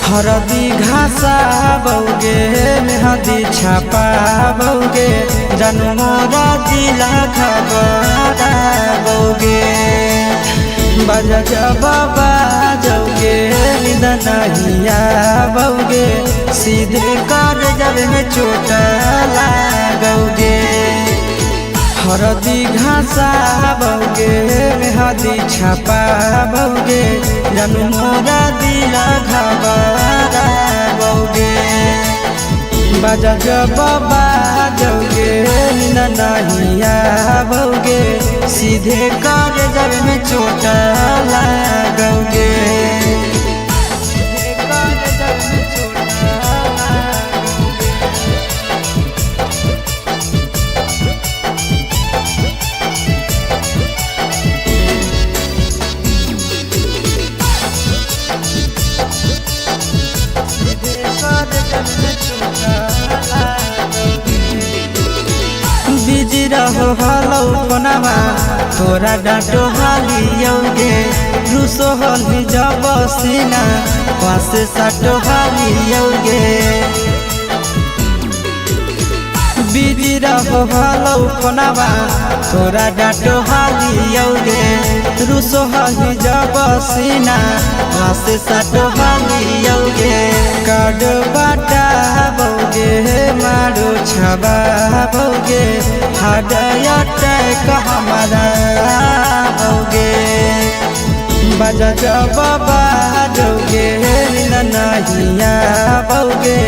हरदी घासा बौगे मेहदी छापा बौगे जनमोरा दिला खबरा बौगे बजा जब बाजोगे नींद नहीं आवोगे सीधे कर जब में चोट लागोगे। हरदी घासा बौगे मेहदी छापा बौगे जनमोरा दिला घबरा बौगे बजा जब बाजोगे नींद नहीं आवोगे सीधे कर जब में चोट लागोगे। बिजी रहो हलो पनावा तोरा डांटो हालियोगे रूसो हली जब सीना पासे साटो हालियोगे। बिजी रहो हलो पनावा तोरा डांटो हालियोगे रूसो हली जब सीना पासे साटो हालियोगे। काड बाटा बौगे मारो छबा बौगे हाडया टैक हमारा बौगे बजा जब बाजोगे नींद नहीं आवोगे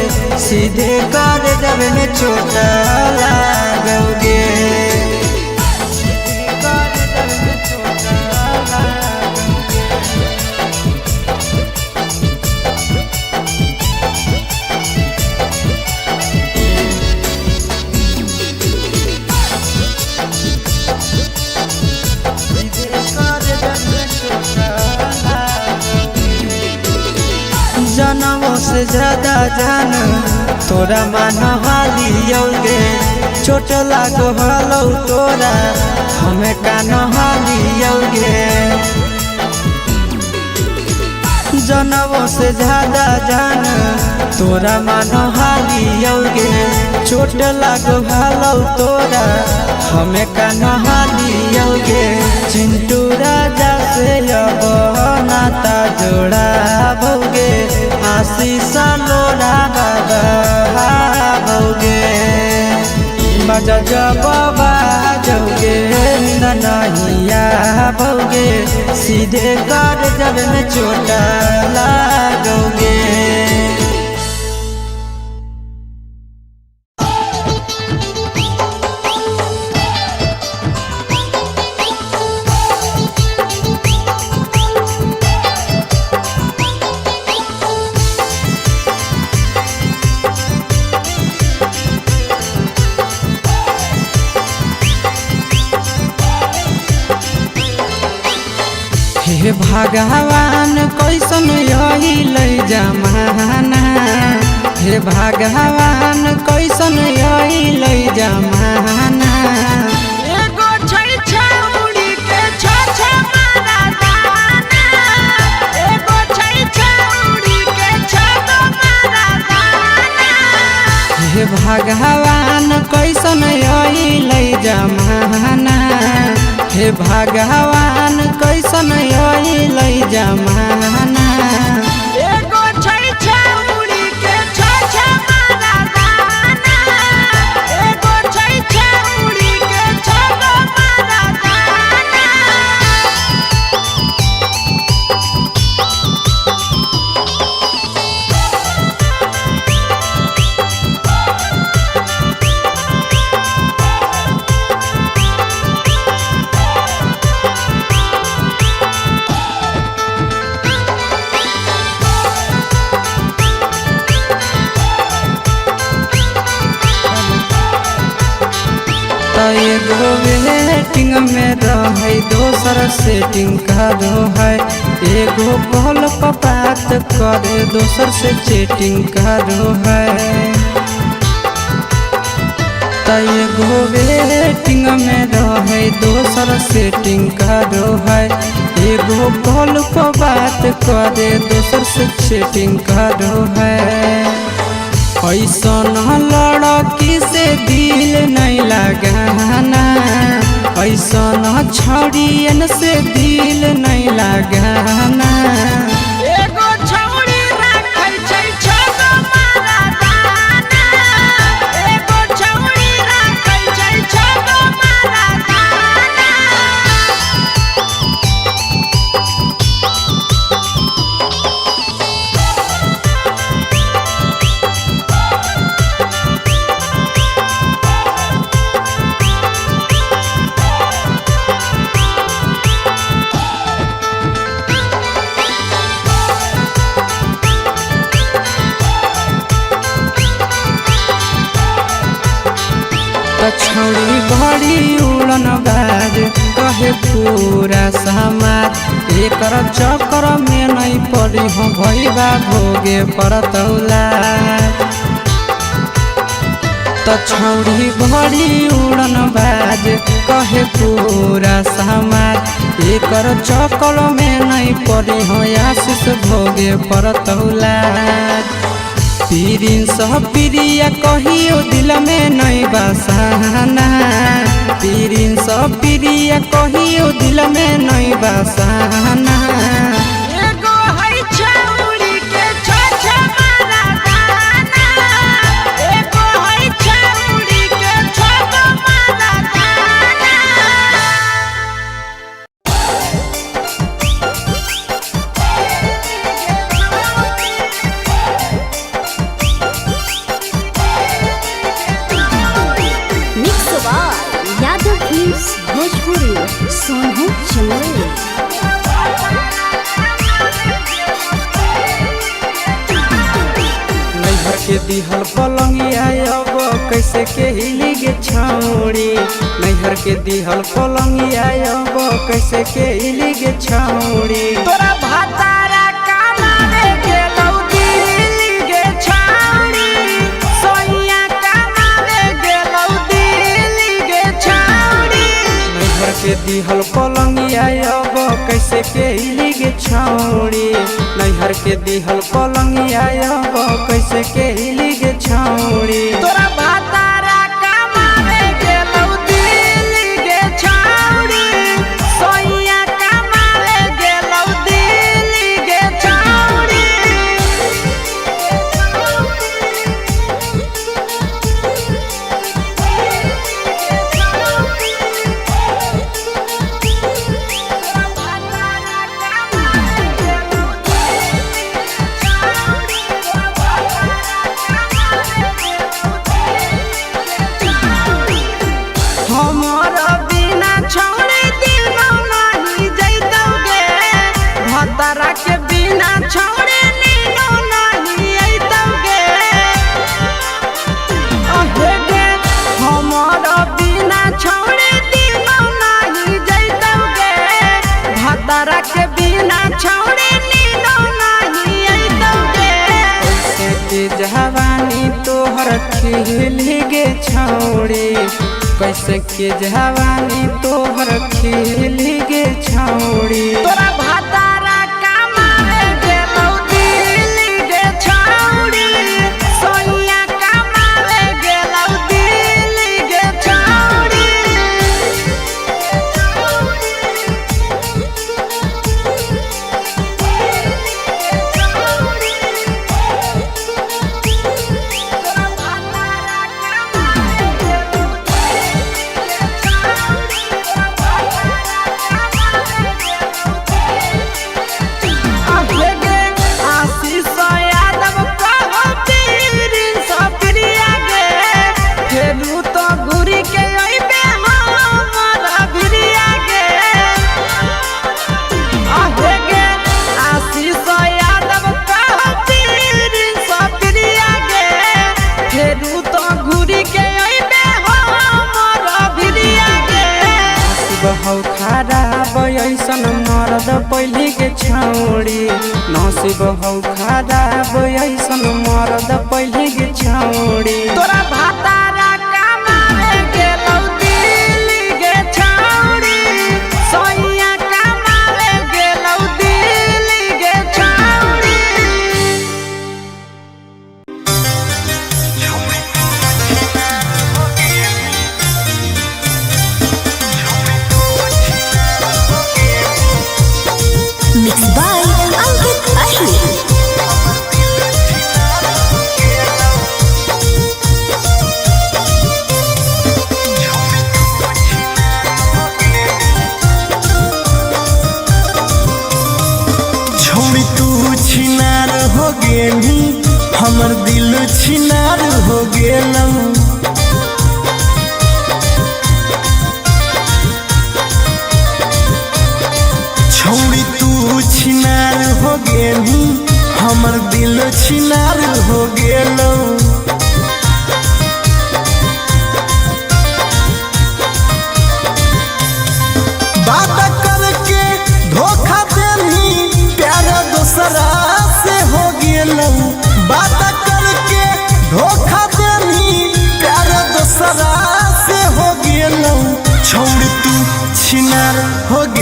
सीधे कर जब में चोट लागोगे। जनमों से ज्यादा जान तोरा मान हालियोगे चोट लागो हलो तोरा हमें कान हालियोगे। जनमों से ज्यादा जान तोरा मान हालियोगे चोट लागो हलो तोरा हमें कान हालियोगे। चिंटू राजा से अब नाता जोड़ा बौगे आशीष लोड़ा बाबा बौगे बजा जब बाजोगे नींद नहीं आवोगे सीधे कर जब में चोट लागोगे। हे भगवान कैसन यही ले जमाना हे भगवान कैसन यही ले जमाना। एगो छै छौड़ी के छ मारा दाना एगो छै छौड़ी के छ मारा दाना। हे भगवान कैसन यही ले जमाना हे भगवान कैसन यही ले जमाना। एगो छै छौड़ी के छ मारा दाना एगो छै छौड़ी के छ मारा दाना। एगो वेटिंग में रहे दोसर सेटिंग करो है एगो कॉल पर बात करे दोसर से चैटिंग करो है। एगो वेटिंग में रहे दोसर सेटिंग करो है एगो कॉल पर बात करे दोसर से चैटिंग करो है। ऐसन लड़की से दिल नहीं लगाना, ऐसन छड़ियन से दिल नहीं लगाना। एगो छौड़ी राखै छै छगो मरदाना, एगो छौड़ी राखै छै छगो मरदाना। छौड़ी बड़ी उड़न बाज कहे पूरा समाज, एकर चक्कर में नहीं पड़ी हो भैया भोगे परतौला। छौड़ी बड़ी उड़न बाज कहे पूरा समाज, एकर चक्कर में नहीं पड़ी हो आशीष भोगे परतौला। पीरिन सह प्रिया कहियो दिल में नहीं बसाना, पीरिन सह प्रिया कहियो दिल में नहीं बसाना। एगो है छौड़ी के छ मरदाना, एगो है छौड़ी के छगो मरदाना। यादव फिल्म्स भोजपुरी सोनू चंदेल। नैहर के दिहल पलंगिया अब कैसे के हिली गे छौड़ी, नैहर के दिहल पलंगिया अब कैसे के हिली गे छौड़ी। तोरा भातारा कमावे गेलौ दिल्ली गे छौड़ी, सोइया कमावे गेलौ दिल्ली गे छौड़ी। नैहर के दिहल पलंगिया अब कैसे के हिली गे छौड़ी, नैहर के दिहल पलंगिया अब कैसे के हिली गे छौड़ी। तोरा भातारा कमावे गेलौ दिल्ली गे छौड़ी, सोइया कमावे गेलौ दिल्ली गे छौड़ी। हमर बिना छौड़ी दिनो नहीं जैतौगे, भतरा के बिना छौड़ी नीनो नहीं अइतौगे। अहे गे हमर बिना छौड़ी दिनो नहीं जैतौगे, भतरा के बिना छौड़ी नीनो नहीं अइतौगे। कैसे के जवानी तोहर खिली गे छौड़ी, कैसे के जवानी तोहर खिली गे छौड़ी। तोरा भातारा कमावे गेलौ दिल्ली गे छौड़ी, सोइया कमावे गेलौ दिल्ली गे छौड़ी। बहौ खराब ऐसन मरद पहली के छौड़ी, नसीब हौ खराब ऐसन मरद पहली के छौड़ी। तोरा भातारा कमावे गेलौ दिल्ली गे छौड़ी, सोइया कमावे गे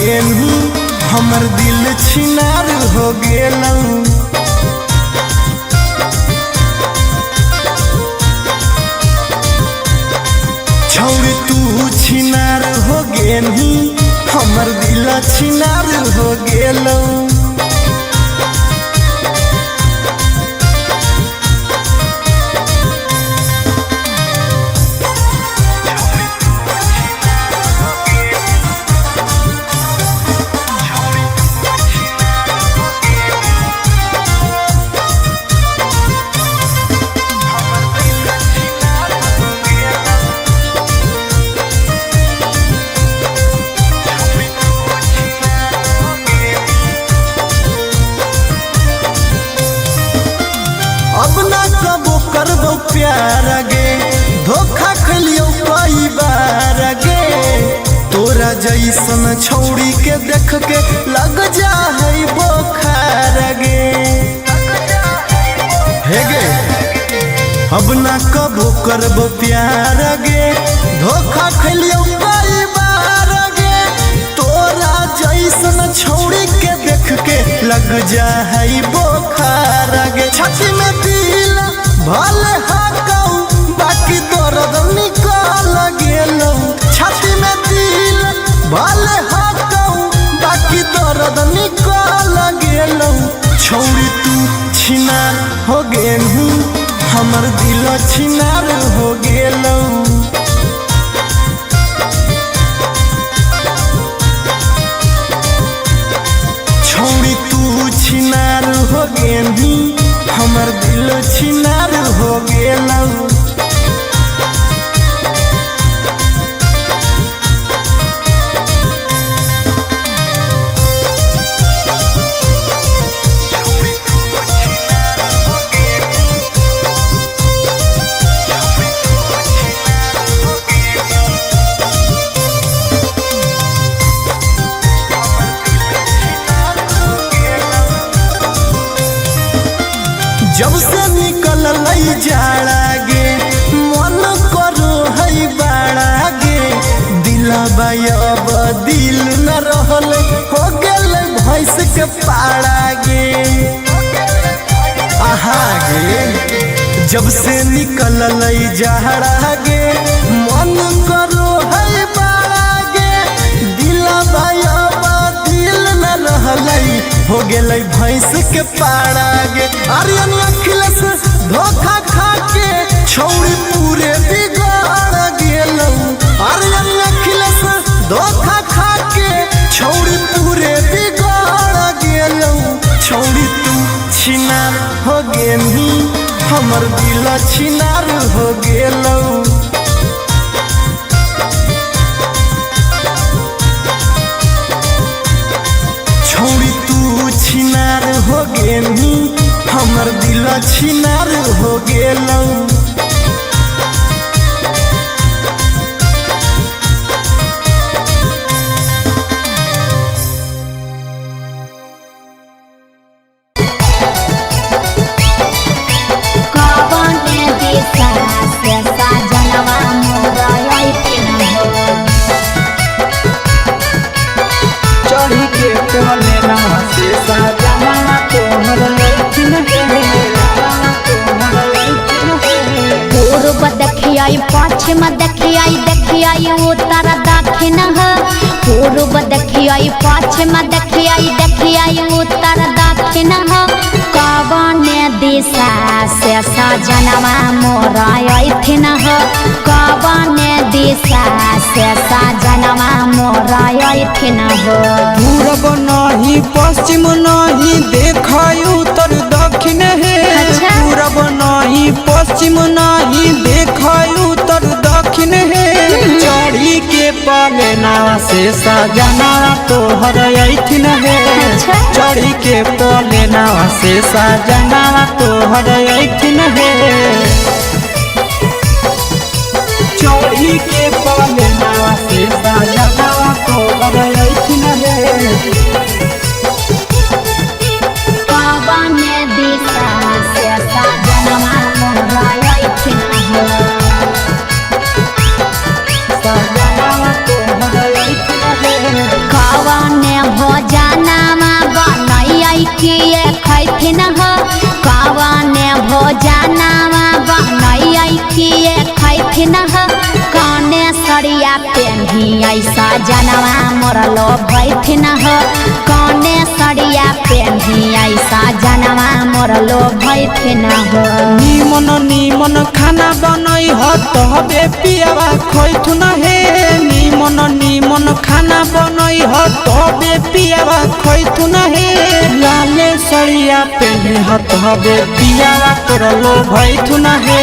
गेलू हमर दिल छिनार हो गेलू। छौरी तू छिनार हो गेलू हमर दिल छिनार हो गेलू। अब ना कबो करबो प्यार गे धोखा खलियो कई बार गे। तोरा जैसन छौड़ी के देख के लग जा है बोखार गे। हे गे अब ना कबो करबो प्यार गे धोखा खलियो कई बार गे। तोरा जैसन छौड़ी के देख के लग जा है बोखार गे। छाती में दिल भले हाकऊ बाकी दर्द निकल गेलौ। छाती में दिल भले हाकऊ बाकी दर्द निकल गेलौ। छौड़ी तू छिनार हो गेलू हमर दिल छिनार हो गेलौ। छौड़ी तू छिनार हो गेलू हमर दिल छिनार हो गेलौ। जब से निकल लई जाड़ा गे मन करो है बाड़ा गे। दिलबा अब दिल न रहल हो गेल भैंस के पाड़ा गे। आहा गे जब से निकल लई जाड़ा गे मन करो है बाड़ा गे। दिलबा अब दिल न रहल हो गेल भैंस के पाड़ा गे। आर्यन अखिलेश धोखा खा के छौड़ी पूरे बिगाड़ गेलौ। आर्यन अखिलेश धोखा खा के छौड़ी पूरे बिगाड़ गेलौ। छौड़ी तू छिनार हो गेलू हमर दिल छिनार हो गेलौ। छौड़ी तू छिनार हो गेलू हमर दिल छिनार हो गेलौ। चढ़ी के टोले ना से साजना तोहर लैठिन पूर्व देखियाई पश्चिम देखियाई उत्तर दक्षिण पूर्व देखियाई पश्चिम देखियाई उत्तर दक्षिण कवन दिशा से सजनवा मोरा अइथिन कवन दिशा से सजनवा मोरा अइथिन पूरब नहीं पश्चिम नहीं देखाई उत्तर दक्षिण है। अच्छा? पूरब नहीं पश्चिम नहीं देखाई उत्तर दक्षिण है। चढ़ी के पलेना से सजना तोहर अइथिन है। अच्छा? चढ़ी के पलेना से सजना तोहर अइथिन है। चढ़ी के पलेना से सजना तोहर अइथिन है। कवन दिशा से सजनवा मोरा अइथिन सजना तोहर अइथिन है। कवन ऐसा जनवा मोरलो भैथिन हो कौने सड़िया पेन्ही ऐसा जनवा मोरलो भैथिन हो निमन निमन खाना बनई हो तबे पियावा खैथुन हे निमन निमन खाना बनई हो तबे पियावा खैथुन हे लाले सड़िया पेन्ही हो तबे पियावा तोरलो भैथुन हे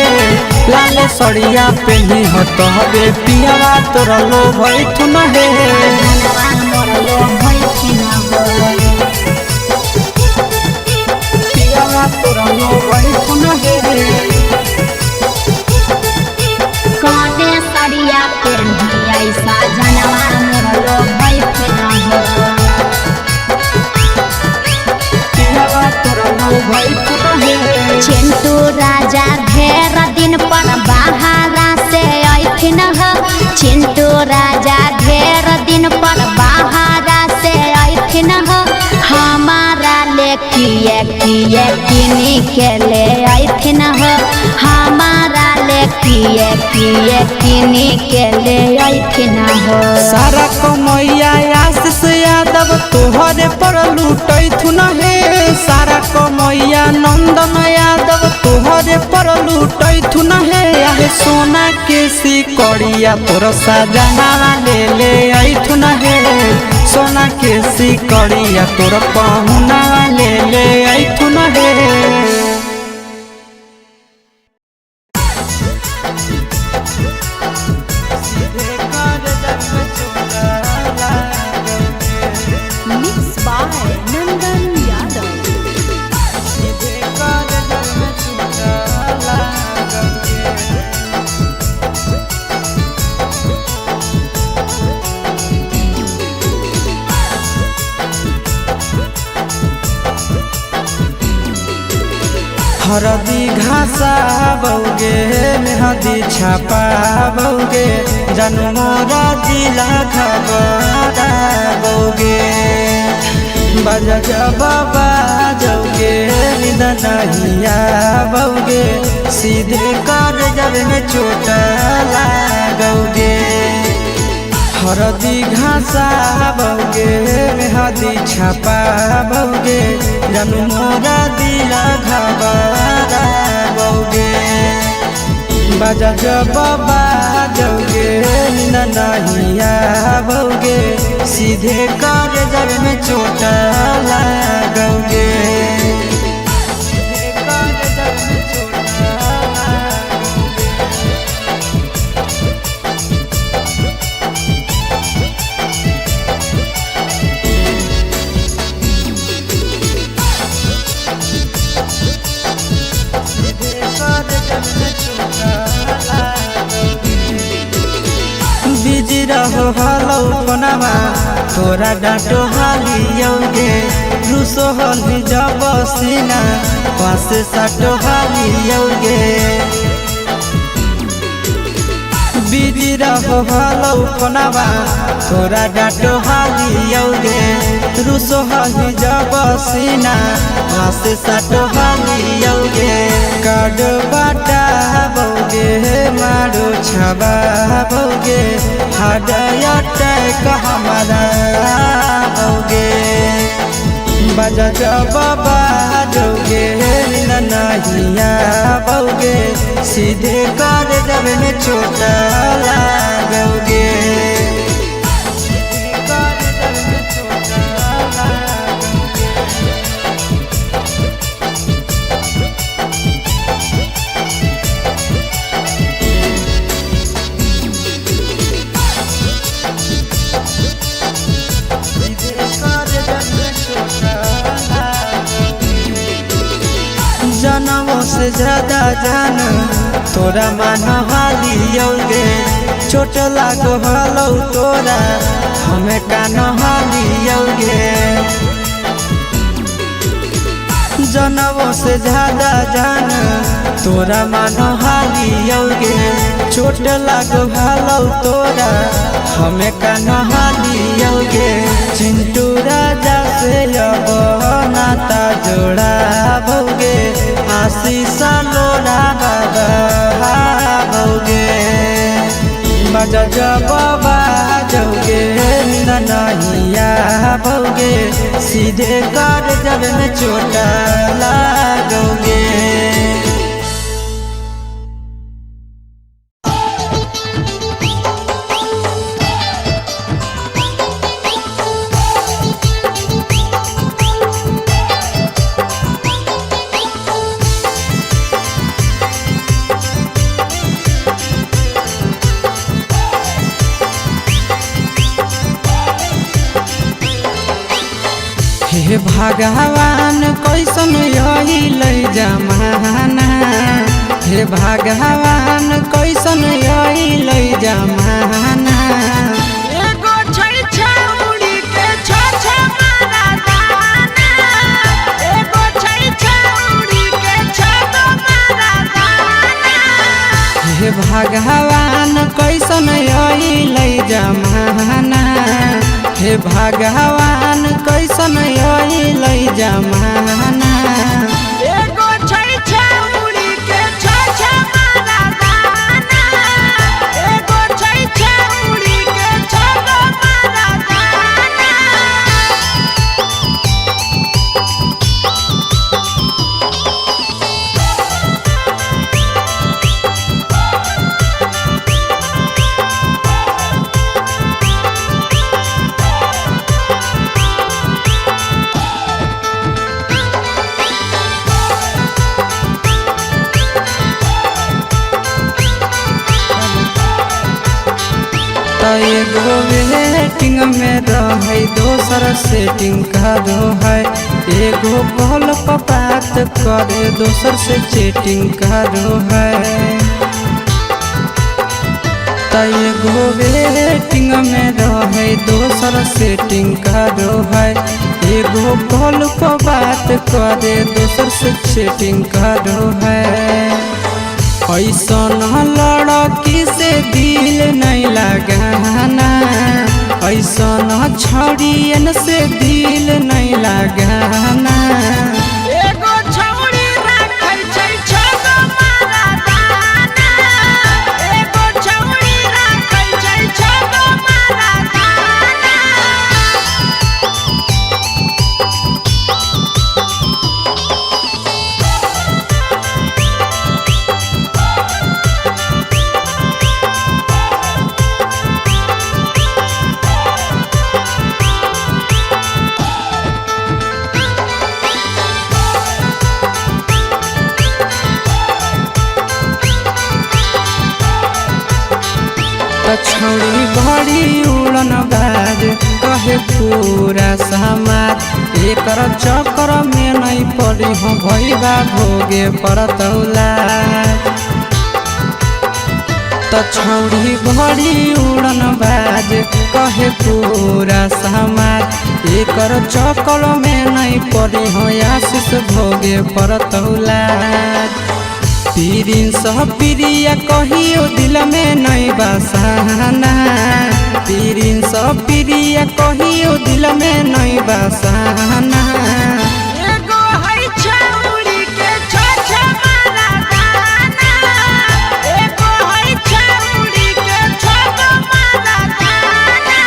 लाले सड़िया पेन्ही हो तबे पियावा तोरलो भैथुन हे जनवा मोरलो भैथिन हो पियावा तोरलो भैथुन हे कौने सड़िया पेन्ही ऐसा जनवा मोरलो भैथिन हो पियावा तोरलो भैथुन हे चिंटू राजा ढेर दिन पर बाहरा से ऐथिन हो चिंटू राजा ढेर दिन पर बाहरा से ऐथिन हो हमारा ले किए किए किनी के ले ऐथिन हो हमारा ले किए किए किनी के ले ऐथिन हो सारा कमैया आशीष यादव तोहरे पर लूटैथुन हे सारा कमैया नंदन यादव तोहरे पर लूटैथुन हे आहे सोना के सिकड़िया तोर सजना ले ऐथुन हे सोना के सिकड़िया तोर पहुना ले ऐथुन हे Mixed by Nandan Yadav. हरदी घासा बौगे मेहदी छापा बौगे जनु मोरा जिला खबरा बौगे बजा बाबा जौगे निदनहिया बौगे सीधे कर जब में चोट लागोगे हरदी घासा बौगे मेहदी छापा बौगे जनु मोरा दिला घबरा बौगे बजा बाबा जौगे नहिया बौगे सीधे कर जब में चोट लागोगे बिजी रहो हलो कोनामा तोरा डांटो हालियोगे रूसो हली जब सीना पास साटो हालियोगे बिजी रहो हलो कोनामा तोरा डांटो हालियोगे रूसो हली जब सीना पास साटो हालियोगे काड बाटा बौगे मारो छबा बौगे हाडया टैक हमारा बौगे बजा बाबा जौगे नहिया बौगे सीधे कर जब में चोट लागोगे जनमों से ज्यादा जान तोरा मान हालियोगे चोट लागो हलो तोरा हमें कान हालियोगे जनमों से ज्यादा जान तोरा मान हालियोगे चोट लागो हलो तोरा हमें कान हालियोगे चिंटू राजा से अब नाता जोड़ा भोगे आशीष लोड़ा बाबा भोगे बजा बाबा जोगे नहीं आओगे, सीधे कर जब में चोट लागोगे। हे भगवान कैसन यही लै जमाना, हे भगवान कैसन यही लै जमाना। एगो छै छौरी के छ मारा दाना, एगो छै छौरी के छ मारा दाना। हे भगवान कैसन यही लै जमाना, हे भगवान कैसन यही लै जमाना। एगो छै छौरी के छ मारा दाना, एगो छै छौरी के छ मारा दाना। एगो वेटिंग में रहे, दोसर सेटिंग करो है। एगो कॉल पर बात करे, दोसर से चैटिंग करो है। एगो वेटिंग में रहे, दोसर सेटिंग करो है। एगो कॉल पर बात करे, दोसर से चैटिंग करो है। ऐसन लड़की से दिल नहीं लगाना, ऐसन छड़ियन से दिल नहीं लगाना। एगो छौरी राखै छै छ मारा दाना, एगो छौरी राखै छै छ मारा दाना। छौरी बड़ी उड़न बाज कहे पूरा समाज। एकर चक्कर में नहीं पड़ी हो भैया भोगे परतौला। छौरी बड़ी उड़न बाज कहे पूरा समाज। एकर चक्कर में नहीं पड़ी हो आशीष भोगे परतौला। पीरिन सह प्रिया कहियो दिल में नहीं बसाना, पीरिन सह प्रिया कहियो दिल में नहीं बसाना। एगो है छौरी के छ मारा दाना, एगो है छौरी के छ मारा दाना।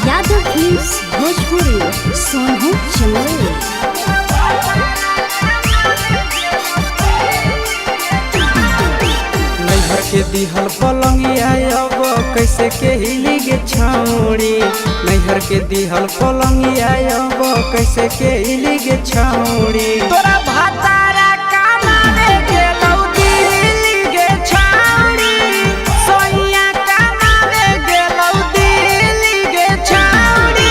यादव फिल्म्स भोजपुरी सोनू चंदेल। नैहर के दिहल पलंगिया अब कैसे के हिली गे छौरी, नैहर के दिहल पलंगिया अब कैसे के हिली गे छौरी। तोरा भातारा कमावे गेलौ दिल्ली गे छौरी, सोइया कमावे गेलौ दिल्ली गे छौरी।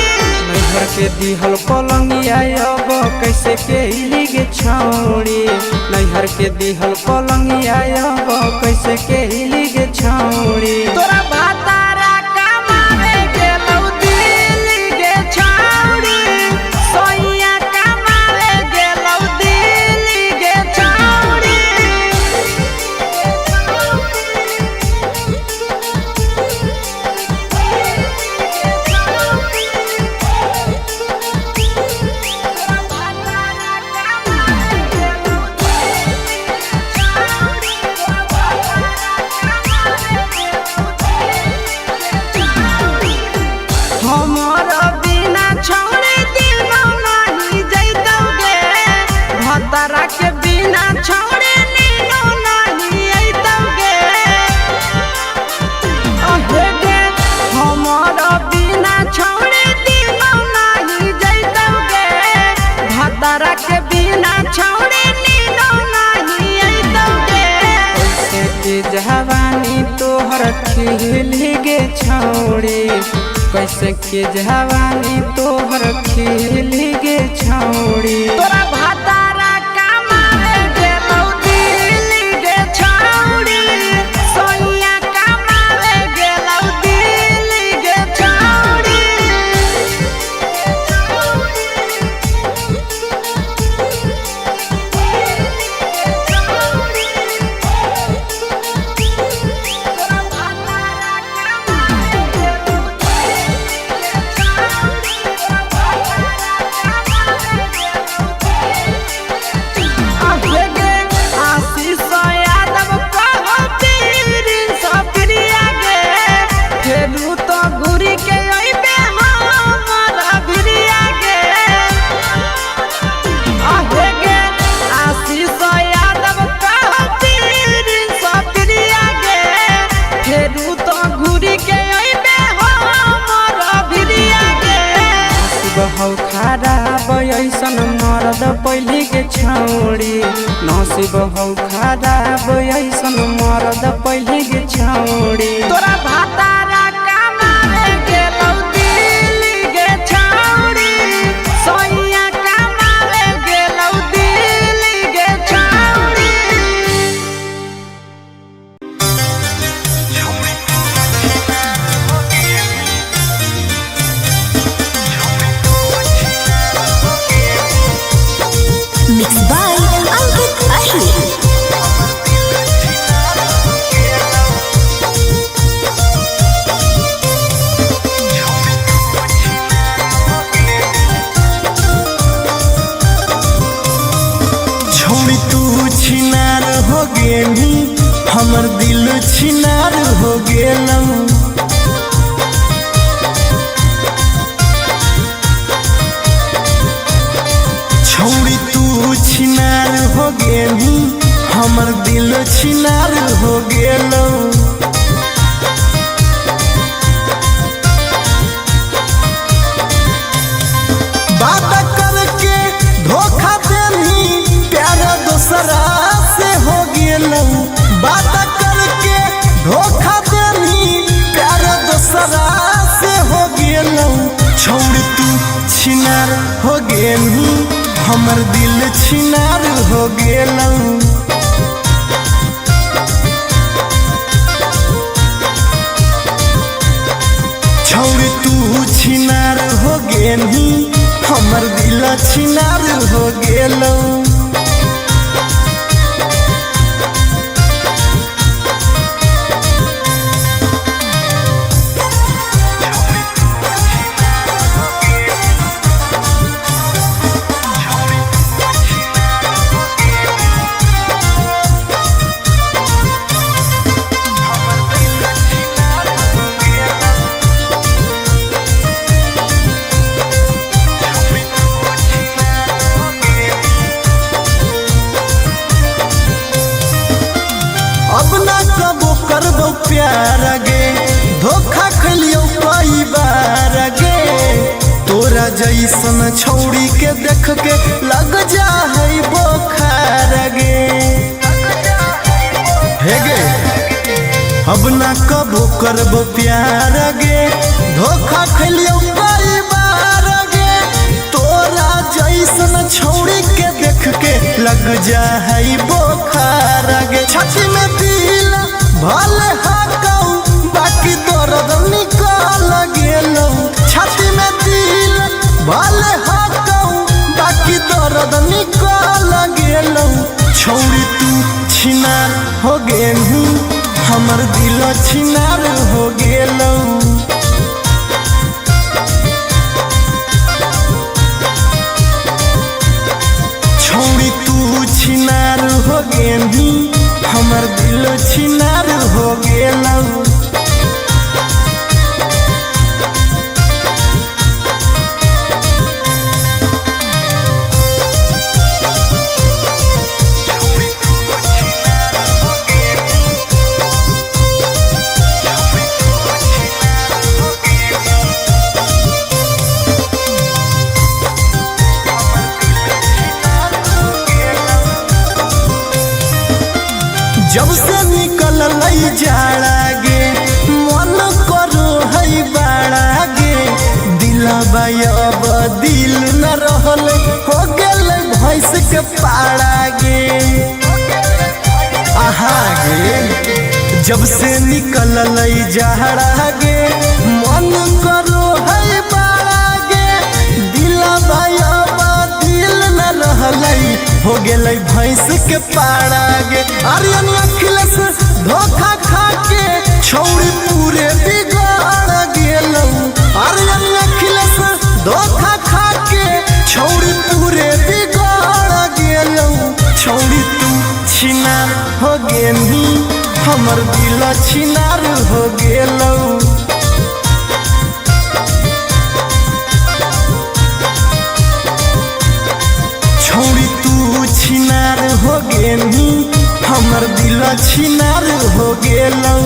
नैहर के दिहल पलंगिया अब कैसे के हिली गे छौरी, नैहर के दिहल पलंगिया अब कैसे के हिली गे छौरी। तोरा भातारा कमावे गेलौ दिल्ली गे छौरी, सोइया कमावे गेलौ दिल्ली गे छौरी। खिली गे छौड़ी कैसे के जवानी तोहर खिली गे छौड़ी तोरा भातारा कमावे गेलौ दिल्ली गे छौड़ी सोनिया कमावे गेलौ दिल्ली गे छौड़ी बहु खराब ऐसन मरद पहली के छौड़ी नसीब हौ खराब ऐसन मरद पहली के छौड़ी तोरा भातारा कमावे गेलौ दिल्ली गे छौड़ी सोनिया कमावे गेलौ दिल्ली गे छौड़ी Mixed by Ankit Ahir. छोड़ी तू छिनार हो गेली हमर दिल छिनार हो गेलौ छोड़ी तू छिनार हो गेली हमर दिल छिनार हो गेलौ बात करके धोखा देनी प्यार दूसरा से हो गेलौ बात करके धोखा देनी प्यार दूसरा से हो गेलौ छोड़ तू छिनार हो गेली हमर दिल छिनार हो गेलौ छोड़ तू छिनार हो गेली हमर दिल छिनार हो गेलौ अब ना कबो करबो प्यार गे धोखा खलियो कई बार गे तोरा जैसन छौड़ी के देख के लग जा है बोखार गे हे गे अब ना कबो करबो प्यार गे धोखा खलियो कई बार गे तोरा जैसन छौड़ी के देख के लग जा है बोखार गे छाती में दिल भले हाकौ बाकी दर्द निकल गेलौ छाती में दिल भले हाकौ बाकी दर्द निकल गेलौ छौड़ी तू छिनार हो गेलू हमर दिल छिनार हो गेलौ छौड़ी तू छिनार हो गेली हमर दिल छिनार हो गेलौ जब से निकल जाड़ा गे पाड़ा गे आहा गे जब से निकल जहरा गे मन करो है बाड़ा गे दिला भाई दिल न रहलई हो गेलै भैंस के पाड़ा गे आर्यन अखिलेश धोखा खा के छौड़ी पूरे बिगाड़ गेलौ आर्यन अखिलेश धोखा खा के छौड़ी पूरे बिगाड़ गेलौ छौड़ी तू छिनार हो गेनी हमर दिल छिनार हो गेलौ छौड़ी तू छिनार हो गेनी हमर दिल छिनार हो गेलौ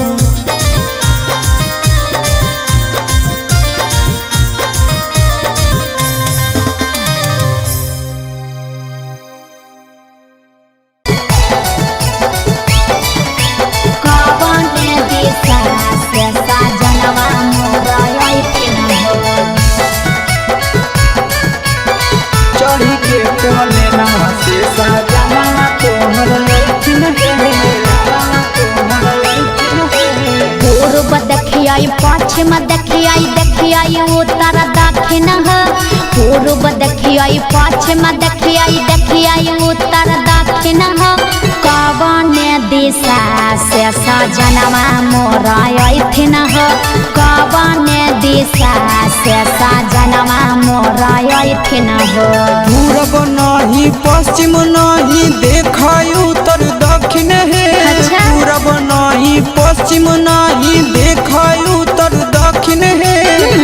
पश्चिम देखियाई उत्तर दक्षिण पूर्व देखियाई पश्चिम देखियाई उत्तर दक्षिण कवन दिशा से सजनवा मोर अइथिन कवन दिशा से सजनवा मोर अइथिन पूरब नहीं पश्चिम नहीं देखाई उत्तर दक्षिण है पूरब नहीं पश्चिम नहीं देखाई उत्तर दक्षिण है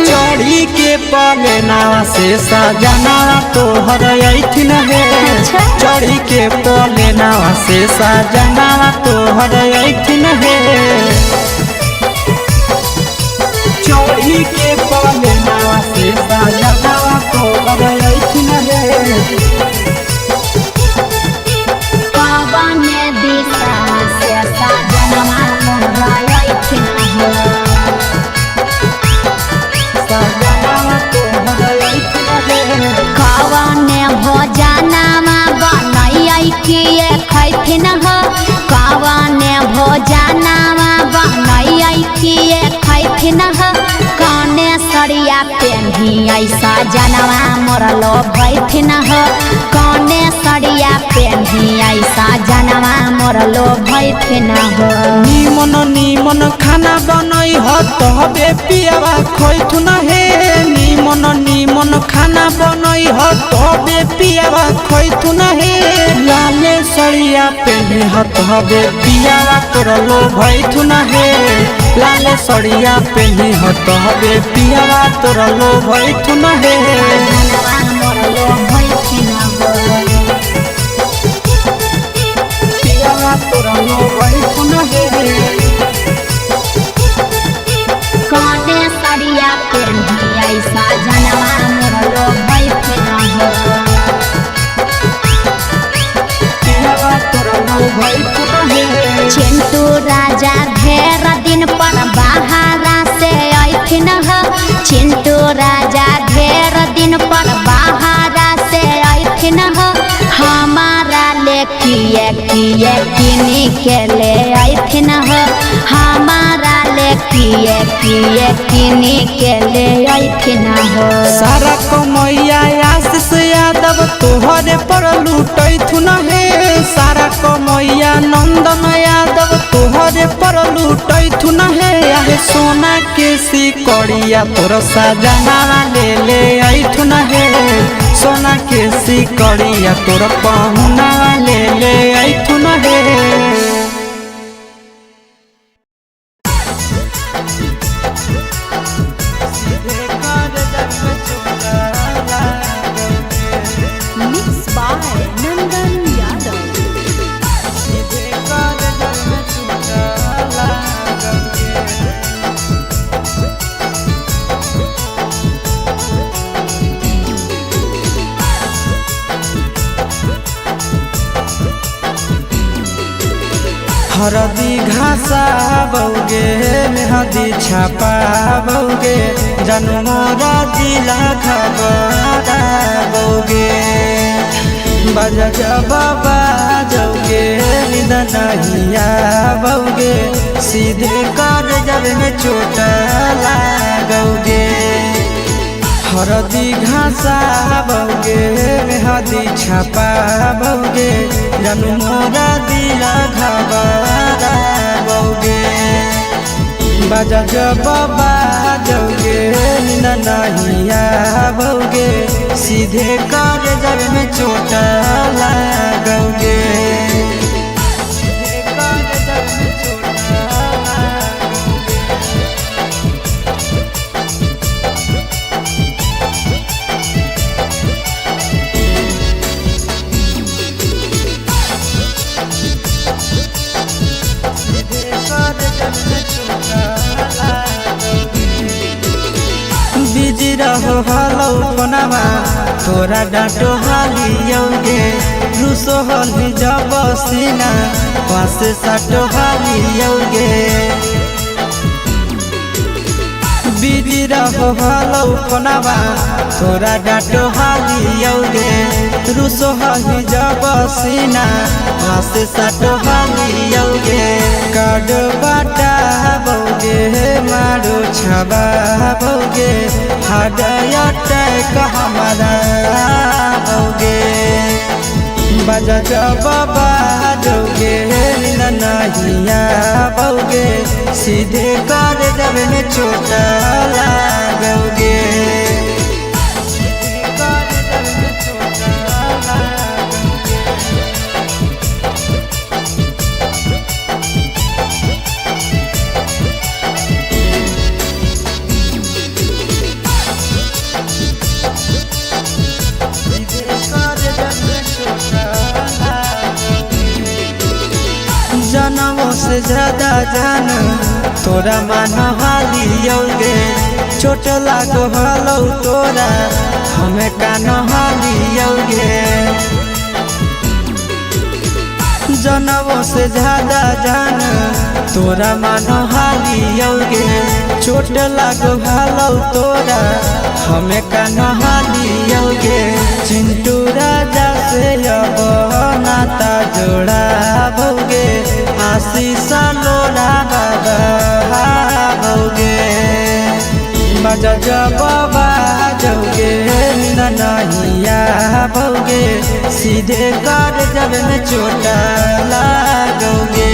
चढ़ी के पलेना से सजना तोहर अइथिन है चढ़ी के पलेना से सजना तोहर अइथिन है चढ़ी के पलेना से सजना तोहर अइथिन है कवन दिशा से सजनवा मोर अइथिन कवन भोजनमा बनैया किए खैथिन कवन भोजनमा बनैया किए खैथिन कने सरिया पेन्ही ऐसा जनवा मोर लो भैथिन कने सरिया पेन्ही ऐसा जनवा मोर लो भैथिन निमन निमन खाना बनई तबे पियावा खैथुन हे निमन निमन खाना बनई तबे पियावा खैथुन हे लाले सरिया पेन्ही तबे पियावा तोर लो भैथुन हे लाले सरिया पेन्ही तबे पियावा तोर लो भैथुन हे मोर लो भैथिन पियावा तोर लो भैथुन हे कने सरिया पेन्ही ऐसा जनवा मोर लो भैथिन पियावा तोर लो भैथुन हे चिंटू राजा ढेर दिन पर बाहरा से अइथिन चिंटू राजा ढेर दिन पर बाहरा से अइथिन हमारा ले किए किए किनी के ले अइथिन हमारा ले किए किए किनी के ले अइथिन सारा कमैया आशीष यादव तोहरे पर लूटैथुन हे सारा कमैया नंदन यादव तोहरे पर लूटैथुन हे आहे सोना के सिकड़िया तोर सजना ले अइथुन हे सोना के सिकड़िया तोर पहुना ले अइथुन हे Mixed by Nandan Yadav. हरदी घासा बौगे मेहदी छापा बौगे जन्मोरा जिला खबरा बौगे बजा जब बाजोगे नींद नहीं आवोगे सीधे कर जब में चोट लागोगे हरदी घासाबोगे मेहदी छपाबोगे जानू मोरा दिल घबराबोगे बजा जब बाजोगे नींद नहीं आवोगे सीधे कर जब में चोट लागोगे बिजी रहो हलो कोनामा तोरा डांटो हालियोगे रूसो हली जब सीना पास साटो हालियोगे बिजी रहो हलो कोनामा तोरा डांटो हालियोगे रूसो हली जब सीना पास साटो हालियोगे काड बाटा बोगे मारो छबाबोगे हाडयटे हमारा बोगे बजा जब बाजोगे नींद नहीं आवोगे सीधे कर जब में चोट लागोगे जनमों से ज्यादा जान तोरा मान हालियोगे चोट लागो हलो तोरा हमें कान हालियोगे जनमों से ज्यादा जान तोरा मान हालियोगे चोट लागो हलो तोरा हमें कान हालियोगे चिंटू राजा से अब नाता जोड़ा भोगे आशीष लोड़ा बाबोगे बजा जब बाजोगे नींद नहीं आवोगे सीधे कर जब में चोट लागोगे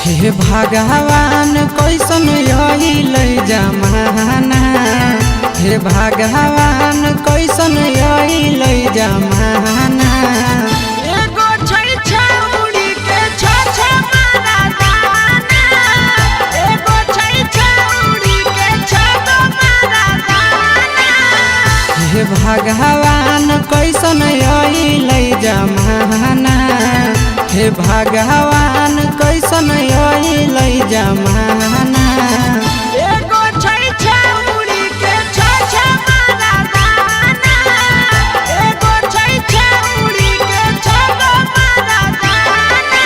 हे भगवान कैसन आइल जमाना हे भगवान कैसन आइल जमाना एगो छै छौड़ी के छ मारा दाना एगो छै छौड़ी के छ मारा दाना हे भगवान कैसन आइल जमाना हे भगवान कैसन आइल जमाना एगो छै छौड़ी के छ मारा दाना एगो छै छौड़ी के छ मारा दाना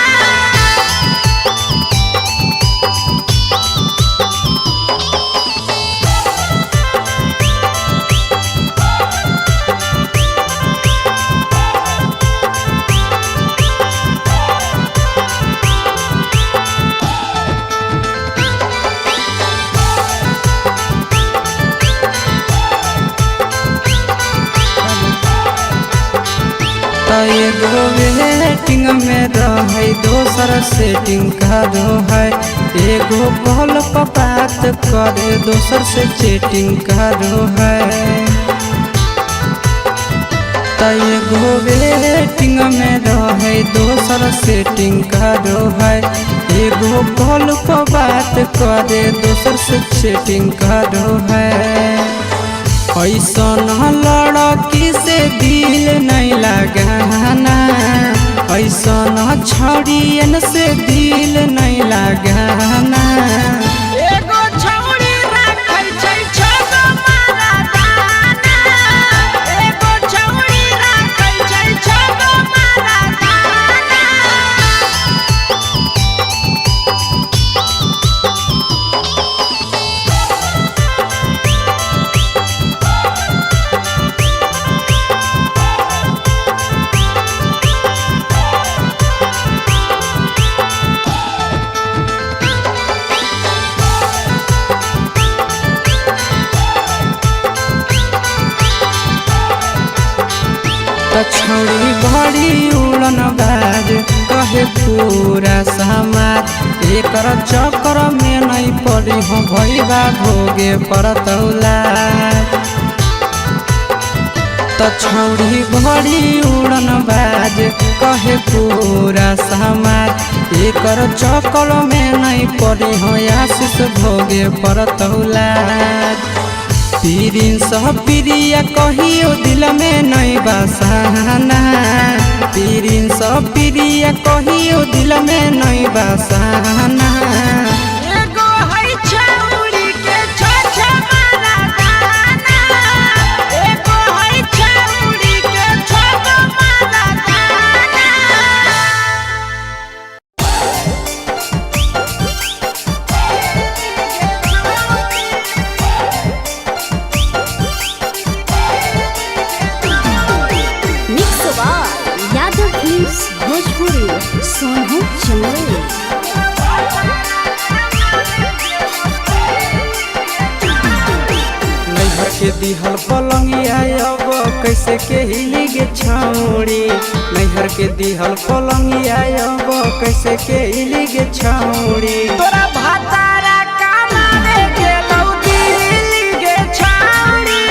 एगो वेटिंग में रहे दोसर सेटिंग करो है एगो कॉल पर बात करे दोसर से चैटिंग करो है एगो वेटिंग में रहे दोसर सेटिंग करो है एगो कॉल पर बात करे दोसर से चैटिंग करो है ऐसन लड़की से दिल नहीं लगाना ऐसन छड़ियन से दिल नहीं लगाना गाना। एगो छौड़ी राखै छै छगो मारा दाना। एगो छौड़ी राखै छै छगो मारा दाना। छौड़ी बड़ी उड़न बाज कहे पूरा समाज। एकर चक्कर में नहीं पड़ी हो भैया भोगे पड़तौला। छौड़ी बड़ी उड़न बाज कहे पूरा समाज। एकर चक्कर में नहीं पड़ी हो आशीष भोगे पड़तौला। पीरिन सह प्रिया कहियो दिल में नहीं बसाना। पीरिन सह प्रिया कहियो दिल में नहीं बसाना। एगो है छौड़ी के छ मारा दाना। एगो है छौड़ी के छगो मारा दाना। Mix by Yadav films Bhojpuri Sonu Chandel. नैहर के दिहल पलंगिया अब कैसे के हिली गे छौड़ी। नैहर के दिहल पलंगिया अब कैसे के हिली गे छौड़ी। तोरा भातारा कमावे गेलौ दिल्ली गे छौड़ी।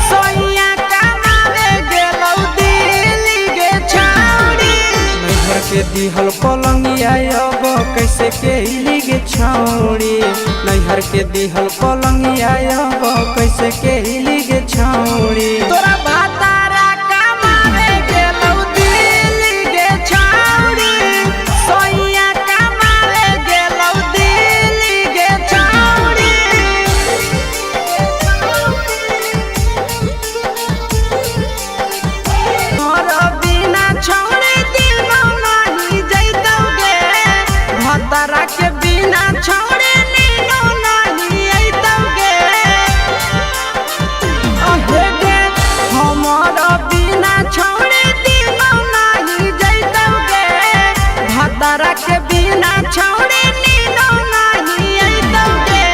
सोइया कमावे गेलौ दिल्ली गे छौड़ी। नैहर के दिहल पलंगिया अब कैसे के हिली गे छौड़ी। नैहर के दिहल पलंगिया अब कैसे के हिली गे छौड़ी। तोरा भातारा कमावे गेलौ दिल्ली गे छौड़ी। सोइया कमावे गेलौ दिल्ली गे छौड़ी। तोरा बिना छौड़ी दिनो नहीं जैतौगे। भातारा के बिना छौड़ी नीनो नहीं अइतौगे। अहे गे हमारा बिना छौड़ी दिनो नहीं जैतौगे। भातारा के बिना छौड़ी नीनो नहीं अइतौगे।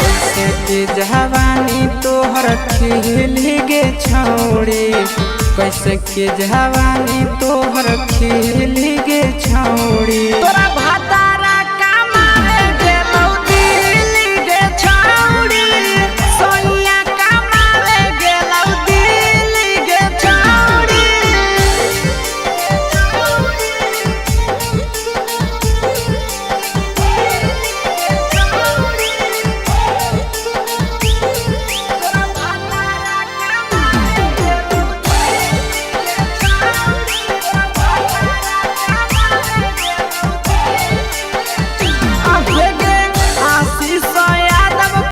कैसे के जवानी तोहर खिली गे छौड़ी। कैसे के जवानी तोहर खिली गे छौड़ी। तोरा भाता